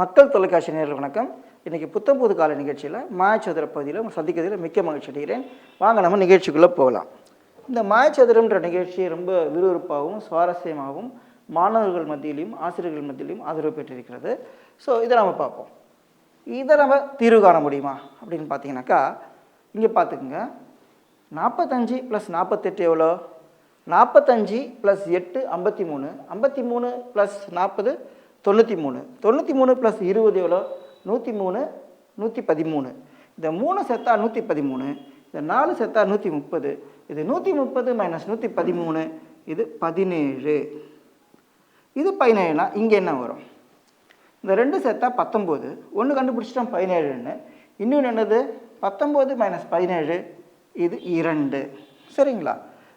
மக்கள் தொலைக்காட்சி நேயர்கள் வணக்கம். இன்றைக்கி புத்தம்புது கால நிகழ்ச்சியில் மாயச்சதுர பகுதியில் உங்கள் சந்திக்கிறதில் மிக்க மகிழ்ச்சி அடைகிறேன். வாங்க நம்ம நிகழ்ச்சிக்குள்ளே போகலாம். இந்த மாயச்சதுரம்ன்ற நிகழ்ச்சி ரொம்ப விறுவிறுப்பாகவும் சுவாரஸ்யமாகவும் மாணவர்கள் மத்தியிலையும் ஆசிரியர்கள் மத்தியிலையும் ஆதரவு பெற்றிருக்கிறது. ஸோ இதை நம்ம பார்ப்போம். இதை நம்ம தீர்வு காண முடியுமா அப்படின்னு பார்த்தீங்கன்னாக்கா, இங்கே பார்த்துக்குங்க. 45 + 48 எவ்வளோ? 45 + 8 53, 53 + 40 93, 93 + 20 எவ்வளோ? 103, 113. இந்த 3 சேர்த்தா 113, இந்த 4 சேர்த்தா 130, இது 130 - 113, இது 17. இது 17னா இங்கே என்ன வரும்? இந்த 2 சேர்த்தா 19, ஒன்று கண்டுபிடிச்சிட்டோம் 17ன்னு. இன்னொன்று என்னது? 19 - 17, இது 2. சரிங்களா?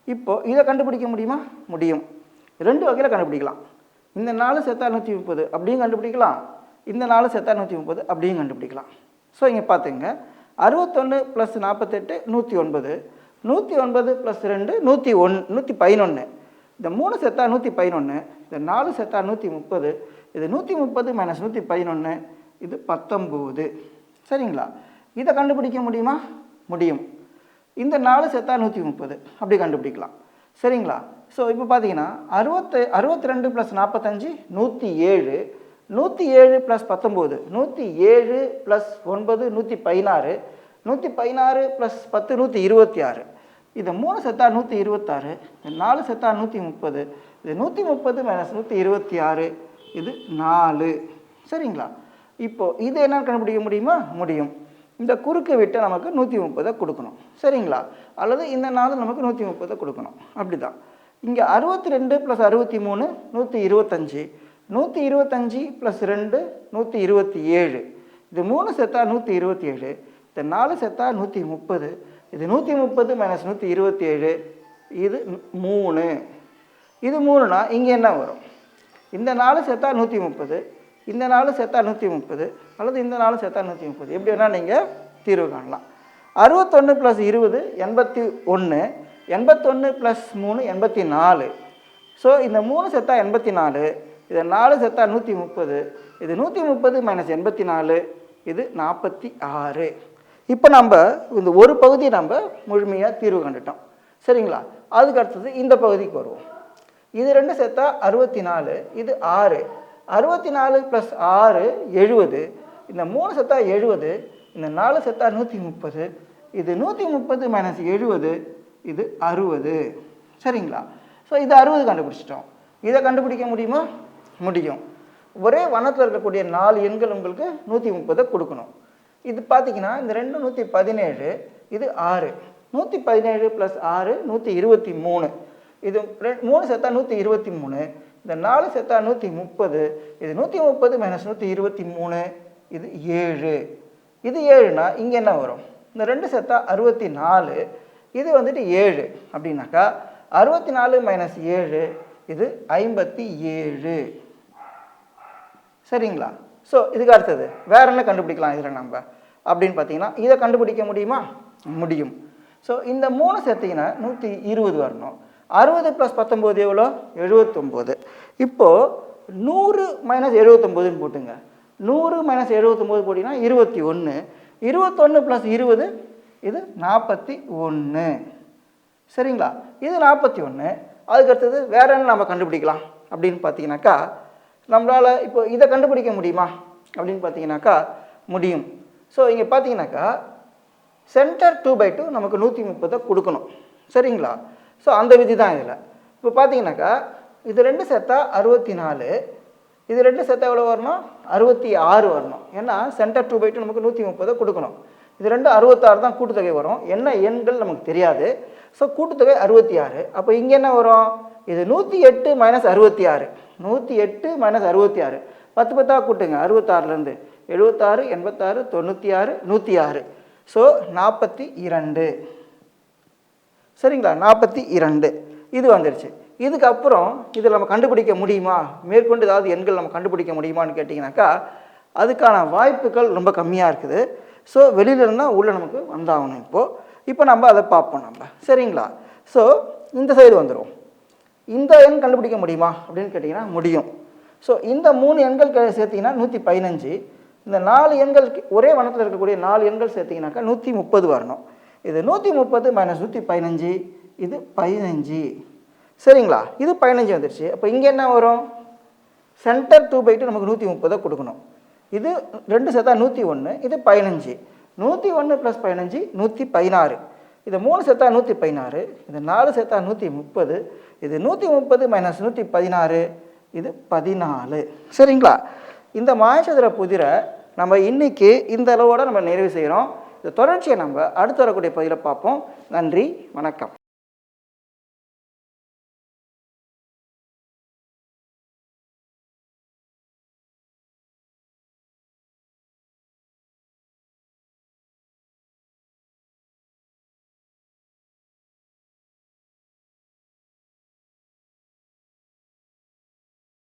இப்போது இதை கண்டுபிடிக்க முடியுமா? முடியும். 2 வகையில் கண்டுபிடிக்கலாம். இந்த 4 சேர்த்தா 130 அப்படியும் கண்டுபிடிக்கலாம், இந்த 4 சேர்த்தா 130 அப்படியும் கண்டுபிடிக்கலாம். ஸோ இங்கே பார்த்துங்க, 61 + 48 109, 109 + 2 111, இந்த 3 சேர்த்தா 111, இந்த 4 சேர்த்தா 130, இது 130 - 111, இது 19. சரிங்களா? இதை கண்டுபிடிக்க முடியுமா? முடியும். இந்த 4 சேர்த்தா 130 அப்படி கண்டுபிடிக்கலாம். சரிங்களா? ஸோ இப்போ பார்த்தீங்கன்னா 62 + 45 107, 107 + 19, 107 + 9 116, 116 + 10 126, இது 3 சேர்த்தா 126, இது 4 சேர்த்தா 130, இது 130 - 126, இது 4. சரிங்களா? இப்போது இது என்னன்னு கண்டுபிடிக்க முடியுமா? முடியும். இந்த குறுக்கு விட்டு நமக்கு 130 கொடுக்கணும். சரிங்களா? அல்லது இந்த 4 நமக்கு 130 கொடுக்கணும். அப்படி தான். இங்கே 62 + 63 125, 125 + 2 127, இது 3 சேர்த்தா 127, இந்த 4 சேர்த்தா 130, இது 130 - 127, இது 3. இது 3னா இங்கே என்ன வரும்? இந்த 4 சேர்த்தா 130, இந்த 4 சேர்த்தா 130, அல்லது இந்த 4 சேர்த்தா 130, எப்படி வேணால் நீங்கள் தீர்வு காணலாம். 61 + 20 81, 81 + 3 84. ஸோ இந்த 3 சேர்த்தா 84, இதை 4 சேர்த்தா 130, இது 130 - 84, இது 46. இப்போ நம்ம இந்த ஒரு பகுதியை நம்ம முழுமையாக தீர்வு கண்டுட்டோம். சரிங்களா? அதுக்கு அடுத்தது இந்த பகுதிக்கு வருவோம். இது 2 சேர்த்தா 64, இது 6, 64 + 6 70, இந்த 3 சேர்த்தா 70, இந்த 4 சேர்த்தா 130, இது 130 - 70, இது 60. சரிங்களா? ஸோ இது 60 கண்டுபிடிச்சிட்டோம். இதை கண்டுபிடிக்க முடியுமா? முடியும். ஒரே வண்ணத்தில் இருக்கக்கூடிய 4 எண்கள் உங்களுக்கு 130 கொடுக்கணும். இது பார்த்தீங்கன்னா இந்த 2 117, இது 6, 117 + 6 123, இது 3 சேர்த்தா 123, இந்த 4 சேர்த்தா 130, இது 130 - 123, இது 7. இது 7னா இங்கே என்ன வரும்? இந்த 2 சேர்த்தா 64, இது வந்துட்டு 7 அப்படின்னாக்கா 64 - 7, இது 57. சரிங்களா? ஸோ இதுக்கு அடுத்தது வேற என்ன கண்டுபிடிக்கலாம் இதில் நம்ம அப்படின்னு பார்த்தீங்கன்னா, இதை கண்டுபிடிக்க முடியுமா? முடியும். ஸோ இந்த 3 சேர்த்திங்கன்னா 120 வரணும். 60 + 19 எவ்வளோ? 79. இப்போது 100 - 79ன்னு போட்டுங்க. 100 - 79 போட்டிங்கன்னா 21, 21 + 20, இது 41. சரிங்களா? இது 41. அதுக்கடுத்தது வேற என்ன நம்ம கண்டுபிடிக்கலாம் அப்படின்னு பார்த்தீங்கன்னாக்கா, நம்மளால் இப்போ இதை கண்டுபிடிக்க முடியுமா அப்படின்னு பார்த்தீங்கன்னாக்கா முடியும். ஸோ இங்கே பார்த்தீங்கன்னாக்கா சென்டர் 2/2 நமக்கு 130 கொடுக்கணும். சரிங்களா? ஸோ அந்த விதி தான் இதில். இப்போ பார்த்தீங்கன்னாக்கா இது 2 சேர்த்தா 64, இது 2 சேர்த்தா எவ்வளோ வரணும்? 66 வரணும். ஏன்னா சென்டர் 2/2 நமக்கு 130 கொடுக்கணும். இது 2 66 தான் கூட்டுத்தொகை வரும். என்ன எண்கள் நமக்கு தெரியாது. ஸோ கூட்டுத்தொகை 66. அப்போ இங்கே என்ன வரும்? இது 108 - 66, 108 - 66, 10 10ஆக கூட்டுங்க. 66லேருந்து 76, 86, 96, 106. ஸோ 42. சரிங்களா? 42 இது வந்துடுச்சு. இதுக்கப்புறம் இதில் நம்ம கண்டுபிடிக்க முடியுமா? மேற்கொண்டு ஏதாவது எண்கள் நம்ம கண்டுபிடிக்க முடியுமான்னு கேட்டிங்கனாக்கா, அதுக்கான வாய்ப்புகள் ரொம்ப கம்மியாக இருக்குது. ஸோ வெளியிலேருந்தால் உள்ளே நமக்கு வந்தாகணும். இப்போ நம்ம அதை பார்ப்போம் நம்ம. சரிங்களா? ஸோ இந்த சைடு வந்துடும். இந்த எண் கண்டுபிடிக்க முடியுமா அப்படின்னு கேட்டிங்கன்னா முடியும். ஸோ இந்த 3 எண்கள் சேர்த்திங்கன்னா 115. இந்த 4 எண்கள் ஒரே வண்ணத்தில் இருக்கக்கூடிய 4 எண்கள் சேர்த்திங்கனாக்கா 130 வரணும். இது 130 மைனஸ் 115, இது 15. சரிங்களா? இது 15 வந்துடுச்சு. அப்போ இங்கே என்ன வரும்? சென்டர் 2/2 நமக்கு 130 கொடுக்கணும். இது 2 சேர்த்தா 101, இது 15. 101 + 15 116. இது 3 சேர்த்தா 116, இது 4 சேர்த்தா 130, இது 130 மைனஸ் 116, இது 14. சரிங்களா? இந்த மாயச்சதுர புதிரை நம்ம இன்னைக்கு இந்த அளவோடு நம்ம நிறைவு செய்கிறோம். இந்த தொடர்ச்சியை நம்ம அடுத்து வரக்கூடிய பதிவில் பார்ப்போம். நன்றி, வணக்கம்.